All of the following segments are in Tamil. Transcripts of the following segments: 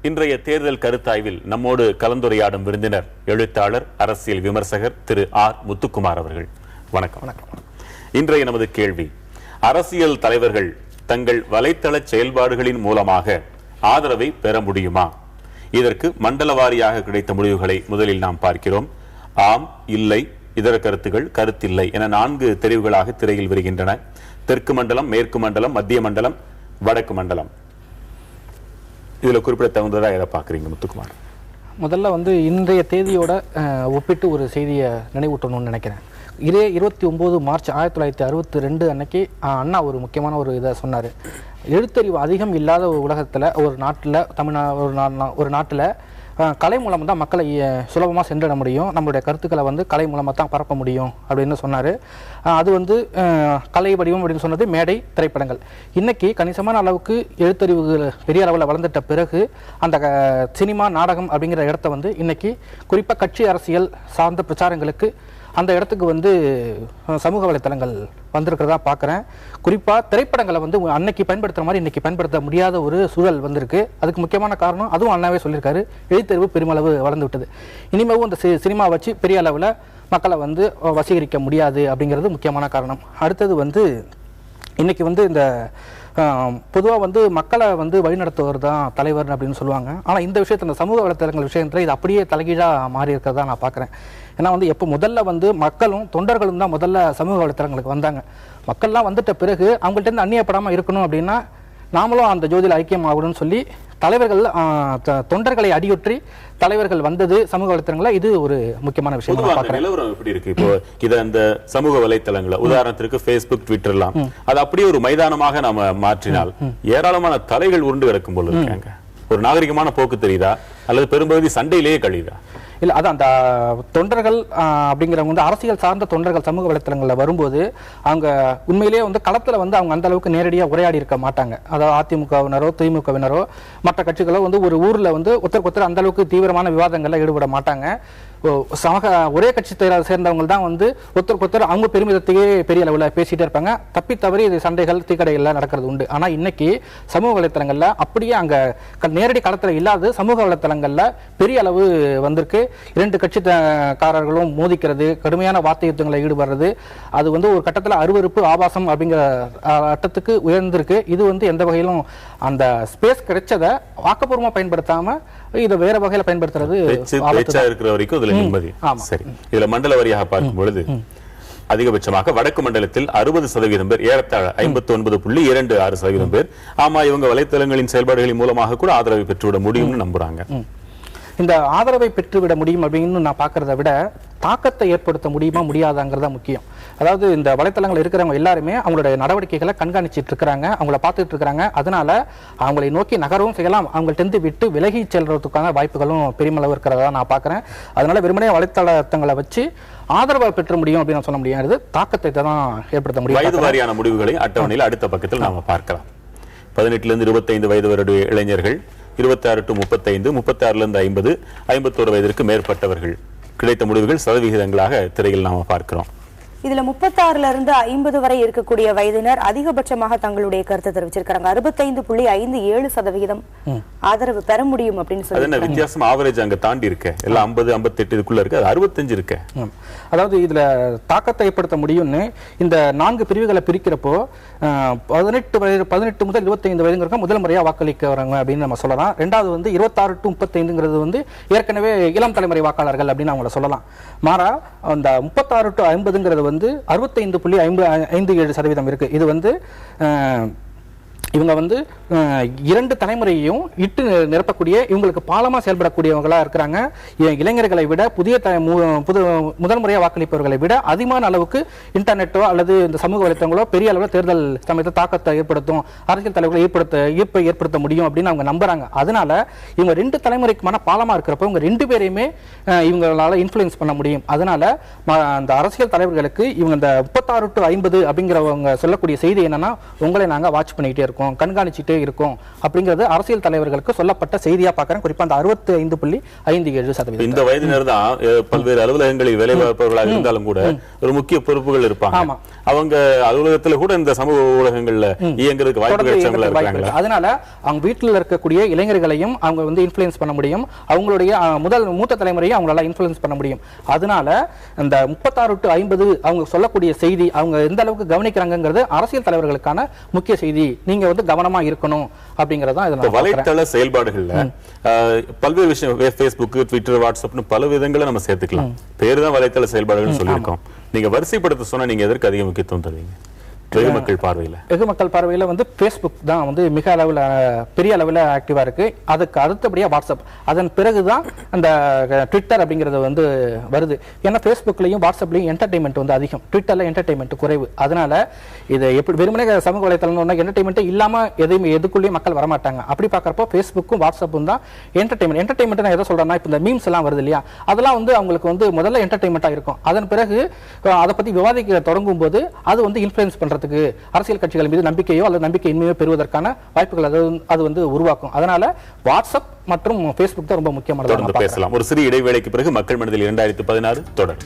இன்றைய தேர்தல் கருத்தாய்வில் நம்மோடு கலந்துரையாடும் விருந்தினர் எழுத்தாளர் அரசியல் விமர்சகர் திரு ஆர் முத்துக்குமார் அவர்கள். வணக்கம். வணக்கம். இன்றைய நமது கேள்வி, அரசியல் தலைவர்கள் தங்கள் வலைத்தள செயல்பாடுகளின் மூலமாக ஆதரவை பெற முடியுமா? இதற்கு மண்டல வாரியாக கிடைத்த முடிவுகளை முதலில் நாம் பார்க்கிறோம். ஆம், இல்லை, இதர கருத்துகள், கருத்தில்லை என 4 தெரிவுகளாக திரையில் வருகின்றன. தெற்கு மண்டலம், மேற்கு மண்டலம், மத்திய மண்டலம், வடக்கு மண்டலம். இதுல குறிப்பிட தகுந்ததா எதை பாக்குறீங்க முத்துக்குமார்? முதல்ல இன்றைய தேதியோட ஒப்பிட்டு ஒரு செய்தியை நினைவூட்டணும்னு நினைக்கிறேன். இதே 29 மார்ச் 1962 அன்னைக்கு அண்ணா ஒரு முக்கியமான ஒரு இதை சொன்னார். எழுத்தறிவு அதிகம் இல்லாத ஒரு உலகத்தில், ஒரு நாட்டில், ஒரு நாட்டில் கலை மூலமாக தான் மக்களை சுலபமாக சென்றிட முடியும், நம்மளுடைய கருத்துக்களை கலை மூலமாக தான் பரப்ப முடியும் அப்படின்னு சொன்னார். அது கலை வடிவம் அப்படின்னு சொன்னது மேடை திரைப்படங்கள். இன்றைக்கி கணிசமான அளவுக்கு எழுத்தறிவுகள் பெரிய அளவில் வளர்ந்துட்ட பிறகு அந்த சினிமா நாடகம் அப்படிங்கிற இடத்த இன்றைக்கி குறிப்பாக கட்சி அரசியல் சார்ந்த பிரச்சாரங்களுக்கு அந்த இடத்துக்கு சமூக வலைத்தளங்கள் வந்திருக்கிறதா பார்க்குறேன். குறிப்பாக திரைப்படங்களை அன்னைக்கு பயன்படுத்துகிற மாதிரி இன்றைக்கி பயன்படுத்த முடியாத ஒரு சூழல் வந்திருக்கு. அதுக்கு முக்கியமான காரணம் அதுவும் அண்ணாவே சொல்லியிருக்காரு, எழுத்தறிவு பெருமளவு வளர்ந்து விட்டது. இனிமேவும் இந்த சினிமா வச்சு பெரிய அளவில் மக்களை வசீகரிக்க முடியாது அப்படிங்கிறது முக்கியமான காரணம். அடுத்தது இன்றைக்கி இந்த பொதுவாக மக்களை வழிநடத்துவர் தான் தலைவர் அப்படின்னு சொல்லுவாங்க. ஆனால் இந்த விஷயத்தில், இந்த சமூக வலைத்தளங்கள் விஷயத்தில் இது அப்படியே தலைகீழாக மாறி இருக்கிறதா நான் பார்க்குறேன். ஏன்னா எப்போ முதல்ல மக்களும் தொண்டர்களும் தான் முதல்ல சமூக வலைத்தளங்களுக்கு வந்தாங்க. மக்கள்லாம் வந்துட்ட பிறகு அவங்கள்ட்ட அந்நியப்படாமல் இருக்கணும் அப்படின்னா நாமளும் அந்த ஜோதியில் ஐக்கியம் ஆகணும்னு சொல்லி தலைவர்கள் தொண்டர்களை அடியொற்றி தலைவர்கள் வந்தது சமூக வலைத்தளங்கள. இது ஒரு முக்கியமான விஷயம். நிலவரம் எப்படி இருக்கு இப்போ? இத அந்த சமூக வலைத்தளங்களை உதாரணத்திற்கு Facebook, Twitter எல்லாம் அது அப்படியே ஒரு மைதானமாக நாம மாற்றினால் ஏராளமான தலைகள் உருண்டு கிடக்கும் போல இருக்காங்க. ஒரு நாகரிகமான போக்கு தெரியுதா அல்லது பெரும்பகுதி சண்டையிலேயே கழியுதா? இல்லை, அது அந்த தொண்டர்கள் அப்படிங்கிறவங்க அரசியல் சார்ந்த தொண்டர்கள் சமூக வலைத்தளங்களில் வரும்போது அவங்க உண்மையிலேயே களத்தில் அவங்க அந்த அளவுக்கு நேரடியாக உரையாடி இருக்க மாட்டாங்க. அதாவது அதிமுகவினரோ திமுகவினரோ மற்ற கட்சிகளோ ஒரு ஊரில் ஒருத்தருக்கு ஒருத்தர் அந்த அளவுக்கு தீவிரமான விவாதங்களில் ஈடுபட மாட்டாங்க. ஒரே கட்சி சேர்ந்தவங்க தான் ஒருத்தருக்கு ஒருத்தர் அவங்க பெருமிதத்தையே பெரிய அளவில் பேசிட்டே இருப்பாங்க. தப்பி தவறி இது சண்டைகள் தீக்கடைகள்லாம் நடக்கிறது உண்டு. ஆனால் இன்னைக்கு சமூக வலைத்தளங்களில் அப்படியே அங்கே நேரடி களத்தில் இல்லாத சமூக வலைத்தளங்களில் பெரிய அளவு வந்திருக்கு. 2 கட்சிக்காரர்களும் மோதிக்கிறது, கடுமையான வார்த்தை யுத்தங்களை ஈடுபடுறது, அது ஒரு கட்டத்தில் அருவருப்பு ஆபாசம் அப்படிங்கிற கட்டத்துக்கு உயர்ந்திருக்கு. இது எந்த வகையிலும் அந்த ஸ்பேஸ் கிடைச்சதை ஆக்கப்பூர்வமாக பயன்படுத்தாம இதை வேற வகையில பயன்படுத்துறது இருக்கிற வரைக்கும் இதுல நிம்மதி. சரி, இதுல மண்டல வாரியாக பார்க்கும் பொழுது அதிகபட்சமாக வடக்கு மண்டலத்தில் 60% பேர், ஏறத்தாழ 59.26% பேர் ஆமா இவங்க வலைத்தளங்களின் செயல்பாடுகளின் மூலமாக கூட ஆதரவை பெற்றுவிட முடியும்னு நம்புறாங்க. இந்த ஆதரவை பெற்றுவிட முடியும் அப்படின்னு நான் பார்க்கறத விட தாக்கத்தை ஏற்படுத்த முடியுமா முடியாதாங்கிறதா முக்கியம். அதாவது இந்த வலைத்தளங்கள் இருக்கிறவங்க எல்லாருமே அவங்களுடைய நடவடிக்கைகளை கண்காணிச்சிட்டு இருக்கிறாங்க, அவங்கள பார்த்துட்டு இருக்கிறாங்க. அதனால அவங்களை நோக்கி நகரவும் செய்யலாம், அவங்கள்ட்ட விட்டு விலகி செல்றதுக்கான வாய்ப்புகளும் பெருமளவு இருக்கிறதா நான் பார்க்குறேன். அதனால வெறுமனே வலைத்தளங்களை வச்சு ஆதரவை பெற்ற முடியும் அப்படின்னு நான் சொல்ல முடியாது, தாக்கத்தை தான் ஏற்படுத்த முடியும். வயது வாரியான முடிவுகளை அட்டவணையில் அடுத்த பக்கத்தில் நாம பார்க்கலாம். 18 to 25 வயது வரையுடைய இளைஞர்கள், 26 to 35, 36 to 50, 51 வயதிற்கு மேற்பட்டவர்கள் கிடைத்த முடிவுகள் சதவிகிதங்களாக திரையில் நாம பார்க்கிறோம். இதுல 36 to 50 வரை இருக்கக்கூடிய வயதினர் அதிகபட்சமாக தங்களுடைய கருத்தை தெரிவிச்சிருக்காங்க. 65.57% ஆதரவு பெற முடியும் அப்படின்னு சொல்லி. அது வித்தியாசம் ஆவரேஜ் அங்க தாண்டி இருக்கு. எல்லாம் 50, 58 இதுக்குள்ள இருக்கு, அது 65 இருக்கு. அதாவது இதுல தாக்கத்தை ஏற்படுத்த முடியும்னு இந்த 4 பிரிவுகளை பிரிக்கிறப்போ 18 முதல் 25 வயதுங்கிறக்க முதல் முறையா வாக்களிக்க வராங்க அப்படின்னு நம்ம சொல்லலாம். ரெண்டாவது 26 to 35ங்கிறது ஏற்கனவே இளம் தலைமுறை வாக்காளர்கள் அப்படின்னு அவங்கள சொல்லலாம். மாறா அந்த 36 to 50ங்கிறது 65.57% இருக்கு. இது இவங்க 2 தலைமுறையையும் இட்டு நிரப்பக்கூடிய, இவங்களுக்கு பாலமா செயல்படக்கூடியவங்களா இருக்கிறாங்க. இளைஞர்களை விட முதல் முறையாக வாக்களிப்பவர்களை விட அதிகமான அளவுக்கு இன்டர்நெட்டோ அல்லது இந்த சமூக வலைத்தளங்களோ பெரிய அளவில் தேர்தல் சமயத்தில் தாக்கத்தை ஏற்படுத்தும், அரசியல் தலைவர்களை ஈர்ப்பை ஏற்படுத்த முடியும் அப்படின்னு அவங்க நம்புறாங்க. அதனால இவங்க 2 தலைமுறைக்குமான பாலமா இருக்கிறப்ப இவங்க 2 பேரையுமே இவங்களால இன்ஃப்ளூயன்ஸ் பண்ண முடியும். அதனால அந்த அரசியல் தலைவர்களுக்கு இவங்க இந்த 36 to 50 அப்படிங்கிறவங்க சொல்லக்கூடிய செய்தி என்னன்னா, உங்களை நாங்க வாட்ச் பண்ணிக்கிட்டே இருக்கோம், இருக்கும், கண்காணிச்சுட்டே இருக்கும் அப்படிங்கிறது அரசியல் தலைவர்களுக்கு சொல்லப்பட்ட செய்தியா பார்க்கறேன். குறிப்பா அந்த 65.57%. இந்த வயதினர் தான் பல்வேறு அலுவலகங்களில் வேலை பார்ப்பவர்களாக இருந்தாலும் கூட ஒரு முக்கிய பொறுப்புகள் இருப்பாங்க. அவங்க அலுவலகத்துல கூட இந்த சமூக ஊடகங்கள்ல இயங்குறதுக்கு வாய்ப்பு கிடைச்சவங்களா இருக்காங்க. அதனால அவங்க வீட்டில் இருக்கக்கூடிய இளைஞர்களையும் அவங்க வந்து இன்ஃப்ளூயன்ஸ் பண்ண முடியும், அவங்களுடைய மூத்த தலைமுறையை அவங்களால இன்ஃப்ளூயன்ஸ் பண்ண முடியும். அதனால இந்த 36-50 அவங்க சொல்லக்கூடிய செய்தி அவங்க எந்த அளவுக்கு கவனிக்கிறாங்கிறது அரசியல் தலைவர்களுக்கான முக்கிய செய்தி. நீங்க வந்து கவனமா இருக்கணும் அப்படிங்கறதான் இதுல வலைத்தள செயல்பாடுகள்ல பல்வேறு விஷயம், ஃபேஸ்புக், ட்விட்டர், வாட்ஸ்அப்னு பல விதங்களை நம்ம சேர்த்துக்கலாம். பேரு தான் வலைத்தள செயல்பாடுகள் சொல்லியிருக்கோம். நீங்க வரிசைப்படுத்த சொன்னா நீங்க எதற்கு அதிக முக்கியத்துவம் தருவீங்க? வெகுமக்கள் பார்வையில வந்து ஃபேஸ்புக் தான் வந்து மிக அளவில் பெரிய அளவில் ஆக்டிவா இருக்கு. அதுக்கு அடுத்தபடியா வாட்ஸ்அப், அதன் பிறகுதான் அந்த ட்விட்டர் அப்படிங்கிறது வந்து வருது. ஏன்னா ஃபேஸ்புக்லையும் வாட்ஸ்அப்லையும் என்டர்டைன்மெண்ட் வந்து அதிகம், ட்விட்டர்ல என்டர்டைன்மெண்ட் குறைவு. அதனால இதை எப்படி வெறுமனே சமூக வலைத்தளம் என்டர்டைன்மெண்ட் இல்லாம எதுக்குள்ளேயும் மக்கள் வரமாட்டாங்க. அப்படி பார்க்கறப்போ ஃபேஸ்புக்கும் வாட்ஸ்அப்பும் தான் என்டர்டைன்மெண்ட். நான் எதை சொல்றேன்னா, இப்போ இந்த மீம்ஸ் எல்லாம் வருது இல்லையா, அதெல்லாம் வந்து அவங்களுக்கு வந்து முதல்ல என்டர்டைன்மெண்டா இருக்கும். அதன் பிறகு அதை பத்தி விவாதிக்க தொடங்கும் போது அது வந்து இன்ஃப்ளூயன்ஸ் பண்றதுக்கு அரசியல் கட்சிகள் மீது நம்பிக்கையோ அல்லது நம்பிக்கையின்மையோ பெறுவதற்கான வாய்ப்புகள் அது வந்து உருவாக்கும். அதனால வாட்ஸ்அப் மற்றும் ஃபேஸ்புக் தான் ரொம்ப முக்கியமானது. தொடர்ந்து பேசலாம். ஒரு சிறிய இடைவேளைக்கு பிறகு மக்கள் மனதில் 2016 தொடர்.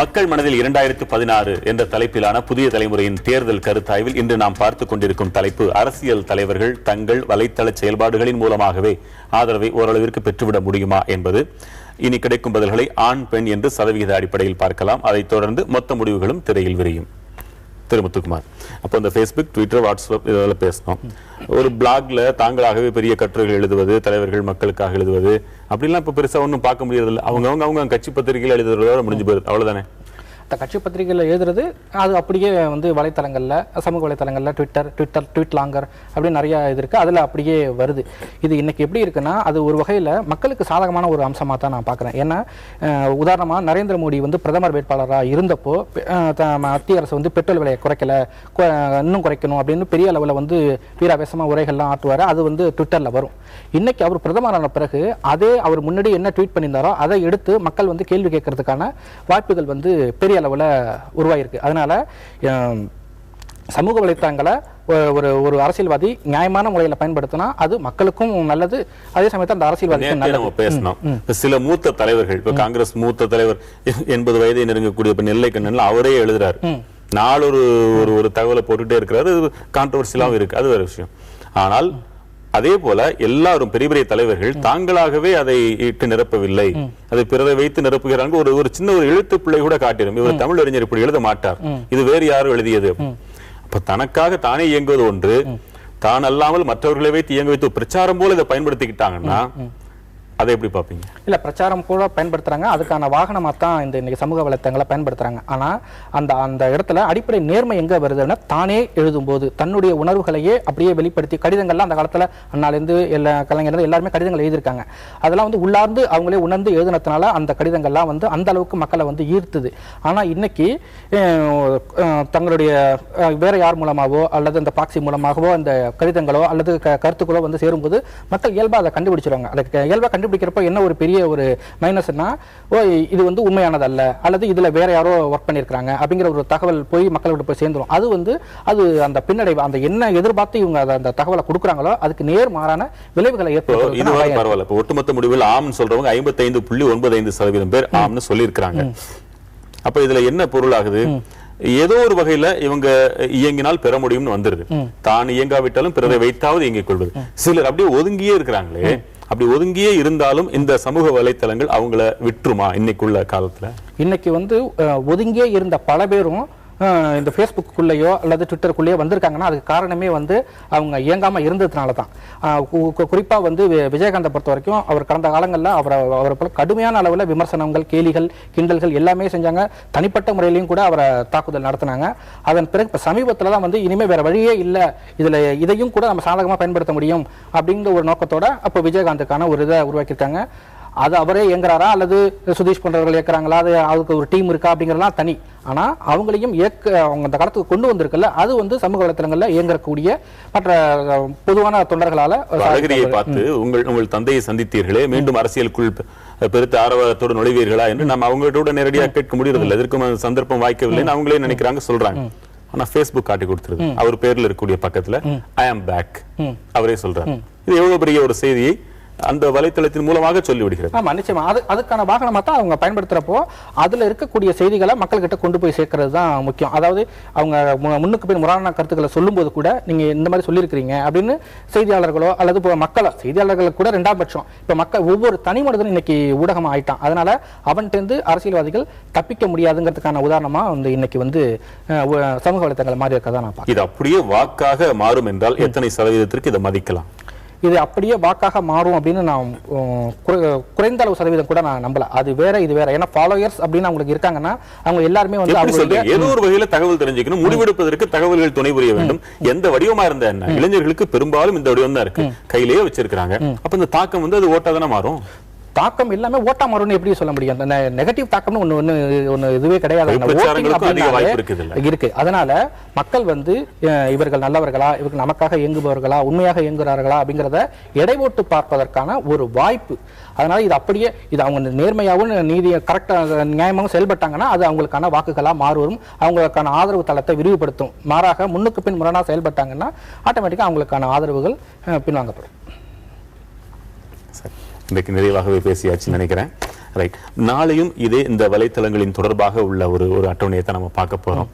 மக்கள் மனதில் 2016 என்ற தலைப்பிலான புதிய தலைமுறையின் தேர்தல் கருத்தாய்வில் இன்று நாம் பார்த்துக் கொண்டிருக்கும் தலைப்பு, அரசியல் தலைவர்கள் தங்கள் வலைத்தள செயல்பாடுகளின் மூலமாகவே ஆதரவை ஓரளவிற்கு பெற்றுவிட முடியுமா என்பது. இனி கிடைக்கும் பதில்களை ஆண் பெண் என்று சதவிகித அடிப்படையில் பார்க்கலாம். அதைத் தொடர்ந்து மொத்த முடிவுகளும் திரையில் விரியும். திரு முத்துக்குமார், அப்போ இந்த ஃபேஸ்புக், ட்விட்டர், வாட்ஸ்அப் இதெல்லாம் பேசணும். ஒரு பிளாக்ல தாங்களாகவே பெரிய கட்டுரைகள் எழுதுவது, தலைவர்கள் மக்களுக்காக எழுதுவது அப்படிலாம் இப்ப பெருசா ஒன்றும் பார்க்க முடியறதில்லை. அவங்க கட்சி பத்திரிகைகள் எழுதுறதோட முடிஞ்சு போயிருது, அவ்வளவுதானே. கட்சி பத்திரிகையில் எழுதுறது அது அப்படியே வந்து வலைத்தளங்களில், சமூக வலைத்தளங்களில் ட்விட் லாங்கர் அப்படின்னு நிறைய இது இருக்குது, அதில் அப்படியே வருது. இது இன்னைக்கு எப்படி இருக்குன்னா, அது ஒரு வகையில் மக்களுக்கு சாதகமான ஒரு அம்சமாக தான் நான் பார்க்குறேன். ஏன்னா உதாரணமாக நரேந்திர மோடி வந்து பிரதமர் வேட்பாளராக இருந்தப்போ மத்திய அரசு வந்து பெட்ரோல் விலையை இன்னும் குறைக்கணும் அப்படின்னு பெரிய அளவில் வந்து வீராவேசமாக உரைகள்லாம் ஆட்டுவார். அது வந்து ட்விட்டரில் வரும். இன்னைக்கு அவர் பிரதமரான பிறகு அதே அவர் முன்னாடி என்ன ட்வீட் பண்ணியிருந்தாரோ அதை எடுத்து மக்கள் வந்து கேள்வி கேட்கறதுக்கான வாய்ப்புகள் வந்து பெரிய அளவில் உருவாயிருக்கு. அதனால சமூக வலைத்தளங்களை ஒரு அரசியல்வாதி நியாயமான முறையில் பயன்படுத்தினா அது மக்களுக்கும் நல்லது, அதே சமயத்தில் அந்த அரசியல்வாதிக்கும் நல்லது. பேசணும். சில மூத்த தலைவர்கள், இப்ப காங்கிரஸ் மூத்த தலைவர் 80 வயதை நெருங்கக்கூடிய நெல்லை கண்ணன் அவரே எழுதுறாரு, நாளொரு ஒரு தகவலை போட்டுட்டே இருக்கிறாரு. கான்ட்ரோவர்சியலாவும் இருக்கு, அது வேற விஷயம். ஆனால் அதே போல எல்லாரும் பெரிய பெரிய தலைவர்கள் தாங்களாகவே அதை இட்டு நிரப்பவில்லை, அதை பிறரை வைத்து நிரப்புகிறாங்க. ஒரு சின்ன ஒரு எழுத்து பிள்ளை கூட காட்டிடும், இவர் தமிழ் அறிஞர் இப்படி எழுத மாட்டார், இது வேறு யாரும் எழுதியது. அப்ப தனக்காக தானே இயங்குவது ஒன்று, தான் அல்லாமல் மற்றவர்களை வைத்து இயங்க வைத்து பிரச்சாரம் போல இதை பயன்படுத்திக்கிட்டாங்கன்னா அதை எப்படி பார்ப்பீங்க? இல்ல, பிரச்சாரம் கூட பயன்படுத்துறாங்க, அதுக்கான வாகனமா தான் இந்த இன்னைக்கு சமூக வலைத்தளங்களை பயன்படுத்துறாங்க. ஆனா அந்த இடத்துல அடிப்படை நேர்மை எங்க வருதுன்னா, தானே எழுதும் போது தன்னுடைய உணர்வுகளையே அப்படியே வெளிப்படுத்தி, கடிதங்கள்லாம் அந்த காலத்துல அண்ணாலேருந்து எல்லா கலைஞர்கள் எல்லாருமே கடிதங்கள் எழுதியிருக்காங்க. அதெல்லாம் வந்து உள்ளார்ந்து அவங்களே உணர்ந்து எழுதினதுனால அந்த கடிதங்கள்லாம் வந்து அந்த அளவுக்கு மக்களை வந்து ஈர்த்துது. ஆனா இன்னைக்கு தங்களுடைய வேற யார் மூலமாவோ அல்லது அந்த ப்ராக்ஸி மூலமாகவோ அந்த கடிதங்களோ அல்லது கருத்துக்களோ வந்து சேரும்போது மக்கள் இயல்பா அதை கண்டுபிடிச்சிருவாங்க. அதை இயல்பா கண்டுபிடிக்கிறப்ப என்ன ஒரு பெரிய ஒரு மைனஸ்னா, இது வந்து உண்மையானது அல்ல அல்லது இதுல வேற யாரோ ஒர்க் பண்ணிருக்காங்க அப்படிங்கிற ஒரு தகவல் போய் மக்கள்கிட்ட போய் சேர்ந்துரும். அது அந்த பின்னடைவு, அந்த என்ன எதிர்பார்த்து இவங்க அந்த தகவலை கொடுக்குறாங்களோ அதுக்கு நேர் மாறான விளைவுகளை ஏற்படுத்தும். பரவாயில்ல, இப்ப ஒட்டுமொத்த முடிவில் ஆம்னு சொல்றவங்க 55.95% பேர் ஆம்னு சொல்லியிருக்கிறாங்க. அப்ப இதுல என்ன பொருள் ஆகுது? ஏதோ ஒரு வகையில இவங்க இயங்கினால் பெற முடியும்னு வந்துருது. தான் இயங்காவிட்டாலும் பிறரை வைத்தாவது இயங்கிக் கொள்வது. சிலர் அப்படியே ஒதுங்கியே இருக்கிறாங்களே, அப்படி ஒதுங்கியே இருந்தாலும் இந்த சமூக வலைத்தளங்கள் அவங்கள விட்டுருமா? இன்னைக்குள்ள காலத்துல இன்னைக்கு வந்து ஒதுங்கியே இருந்த பல பேரும் இந்த ஃபேஸ்புக்குள்ளேயோ அல்லது ட்விட்டருக்குள்ளேயோ வந்திருக்காங்கன்னா அதுக்கு காரணமே வந்து அவங்க இயங்காம இருந்ததுனால தான். குறிப்பா வந்து விஜயகாந்தை பொறுத்த வரைக்கும் அவர் கடந்த காலங்களில் அவரை போல கடுமையான அளவில் விமர்சனங்கள், கேலிகள், கிண்டல்கள் எல்லாமே செஞ்சாங்க. தனிப்பட்ட முறையிலையும் கூட அவரை தாக்குதல் நடத்தினாங்க. அதன் பிறகு இப்போ சமீபத்தில் தான் வந்து இனிமேல் வேற வழியே இல்லை, இதையும் கூட நம்ம சாதகமாக பயன்படுத்த முடியும் அப்படிங்கிற ஒரு நோக்கத்தோட அப்போ விஜயகாந்துக்கான ஒரு இதை உருவாக்கியிருக்காங்க. அது அவரே இயங்குறாரா அல்லது சுதீஷ் போன்றவர்கள் இயக்குறாங்களா, அது அதுக்கு ஒரு டீம் இருக்கா அப்படிங்கிறதுலாம் தனி. ஆனா அவங்களையும் அவங்க அந்த காலத்துக்கு கொண்டு வந்திருக்கல, அது வந்து சமூக வலைத்தளங்கள்ல இயங்கக்கூடிய மற்ற பொதுவான தொண்டர்களால. அழகிரியை பார்த்து உங்கள் தந்தையை சந்தித்தீர்களே, மீண்டும் அரசியலுக்குள் பெருத்த ஆர்வத்தோடு நுழைவீர்களா என்று நம்ம அவங்களோட நேரடியாக கேட்க முடியறதில்லை. எதற்கும் சந்தர்ப்பம் வாய்க்கவில்லைன்னு அவங்களே நினைக்கிறாங்க, சொல்றாங்க. ஆனா Facebook காட்டி கொடுத்துருது அவர் பேர்ல இருக்கக்கூடிய பக்கத்துல ஐ ஆம் பேக் அவரே சொல்றாரு. இது எவ்வளவு பெரிய ஒரு செய்தியை அந்த வலைத்தளத்தின் மூலமாக சொல்லி விடுகிறது. ஆமா, நிச்சயமா அதுக்கான வாகனமா தான் அவங்க பயன்படுத்துறப்போ அதுல இருக்கக்கூடிய செய்திகளை மக்கள்கிட்ட கொண்டு போய் சேர்க்கறது தான் முக்கியம். அதாவது அவங்க முன்னுக்கு பின் முரணான கருத்துக்களை சொல்லும் போது கூட நீங்க இந்த மாதிரி சொல்லியிருக்கிறீங்க அப்படின்னு செய்தியாளர்களோ அல்லது செய்தியாளர்கள் கூட ரெண்டாம் பட்சம். இப்ப மக்கள் ஒவ்வொரு தனி மனிதனும் இன்னைக்கு ஊடகம் ஆயிட்டான். அதனால அவன்கிட்ட அரசியல்வாதிகள் தப்பிக்க முடியாதுங்கிறதுக்கான உதாரணமா வந்து இன்னைக்கு வந்து சமூக வலைத்தளங்கள் மாறி இருக்கதான் நான் பார்க்கிறேன். இது அப்படியே வாக்காக மாறும் என்றால் எத்தனை சதவீதத்திற்கு இதை மதிக்கலாம்? இது அப்படியே வாக்காக மாறும் அப்படின்னு நான் குறைந்த அளவு சதவீதம் கூட நான் நம்பல. அது வேற இது வேற. ஏன்னா ஃபாலோயர்ஸ் அப்படின்னு அவங்களுக்கு இருக்காங்கன்னா அவங்க எல்லாருமே வந்து ஏதோ ஒரு வகையில தகவல் தெரிஞ்சுக்கணும், முடிவெடுப்பதற்கு தகவல்கள் துணை புரிய வேண்டும். எந்த வடிவமா இருந்தா என்ன, இளைஞர்களுக்கு பெரும்பாலும் இந்த வடிவம் தான் இருக்கு, கையிலேயே வச்சிருக்காங்க. அப்ப இந்த தாக்கம் வந்து அது ஓட்டா தானே மாறும். தாக்கம் எல்லாமே ஓட்டா மாறும்னு எப்படி சொல்ல முடியும்? நெகட்டிவ் தாக்கம்னு ஒண்ணு இதுவே கிடையாது இருக்கு. அதனால மக்கள் வந்து இவர்கள் நல்லவர்களா, இவர்கள் நமக்காக இயங்குபவர்களா, உண்மையாக இயங்குகிறார்களா அப்படிங்கிறத எடை போட்டு பார்ப்பதற்கான ஒரு வாய்ப்பு. அதனால இது அப்படியே இது அவங்க நேர்மையாகவும் நீதியை கரெக்டா நியாயமாகவும் செயல்பட்டாங்கன்னா அது அவங்களுக்கான வாக்குகளா மாறும், அவங்களுக்கான ஆதரவு தளத்தை விரிவுபடுத்தும். மாறாக முன்னுக்கு பின் முரணா செயல்பட்டாங்கன்னா ஆட்டோமேட்டிக்கா அவங்களுக்கான ஆதரவுகள் பின்வாங்கப்படும். இன்றைக்கு நிறைவாகவே பேசியாச்சு நினைக்கிறேன். ரைட், நாளையும் இதே இந்த வலைத்தளங்களின் தொடர்பாக உள்ள ஒரு அட்டவணையை தான் நம்ம பார்க்க போறோம்.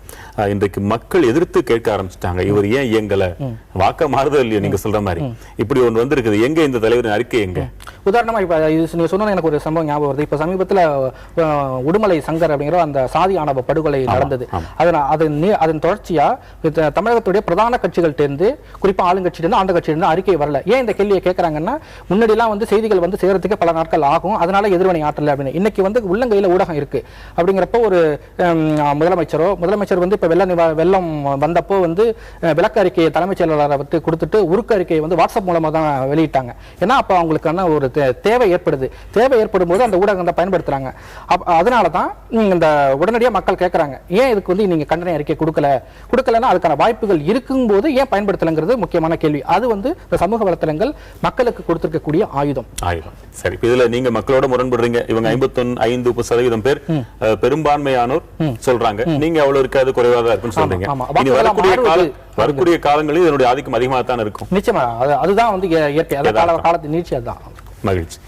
இன்றைக்கு மக்கள் எதிர்த்து கேட்க ஆரம்பிச்சிட்டாங்க, இவர் ஏன் இயங்கல, வாக்க மாறுதோ இல்லையோ நீங்க சொல்ற மாதிரி இப்படி ஒன்று வந்திருக்குது, எங்க இந்த தலைவரின் அறிக்கை எங்க? உதாரணமா இப்ப நீங்க சொன்ன எனக்கு ஒரு சம்பவம் ஞாபகம் வருது. இப்ப சமீபத்துல உடுமலை சங்கர் அப்படிங்கிற அந்த சாதி ஆணவ படுகொலை நடந்தது. அதன் தொடர்ச்சியா தமிழகத்துடைய பிரதான கட்சிகள் தேர்ந்து, குறிப்பா ஆளுங்கட்சியிலிருந்து அந்த கட்சியிலிருந்து அறிக்கை வரல. ஏன் இந்த கேள்வியை கேட்கறாங்கன்னா, முன்னாடி எல்லாம் வந்து செய்திகள் வந்து சேரத்துக்கு பல நாட்கள் ஆகும், அதனால எதிர்வினை ஆற்றல் அப்படின்னு. இன்னைக்கு வந்து உள்ளங்கையில ஊடகம் இருக்கு அப்படிங்கிறப்போ ஒரு முதலமைச்சர் வந்து இப்ப வெள்ளம் வந்தப்போ வந்து விளக்க அறிக்கையை தலைமைச் செயலாளரை வந்து கொடுத்துட்டு உருக்கு அறிக்கையை வந்து வாட்ஸ்அப் மூலமா தான் வெளியிட்டாங்க. ஏன்னா அப்ப அவங்களுக்கான ஒரு தேவை ஏற்படும் போது அந்த ஊடகம் தான் பயன்படுத்துறாங்க. அதனாலதான் இந்த உடனடியாக மக்கள் கேட்கறாங்க, ஏன் இதுக்கு வந்து நீங்க கண்டன அறிக்கை கொடுக்கலன்னா அதுக்கான வாய்ப்புகள் இருக்கும் போது ஏன் பயன்படுத்தலங்கிறது முக்கியமான கேள்வி. அது வந்து இந்த சமூக வலைத்தளங்கள் மக்களுக்கு கொடுத்திருக்கக்கூடிய ஆயுதம். சரி, இதுல நீங்க மக்களோட முரண்படுறீங்க. இவங்க 55% பேர் பெரும்பான்மையானோர் சொல்றாங்க, நீங்க அவ்வளவு இருக்காது, குறைவா தான் இருக்குன்னு சொல்றீங்க. வரக்கூடிய காலங்களில் இதனுடைய ஆதிக்கம் அதிகமாக தான் இருக்கும். நிச்சயமா அதுதான் வந்து இயற்கை, காலத்தின் நீட்சி. அதுதான். மகிழ்ச்சி.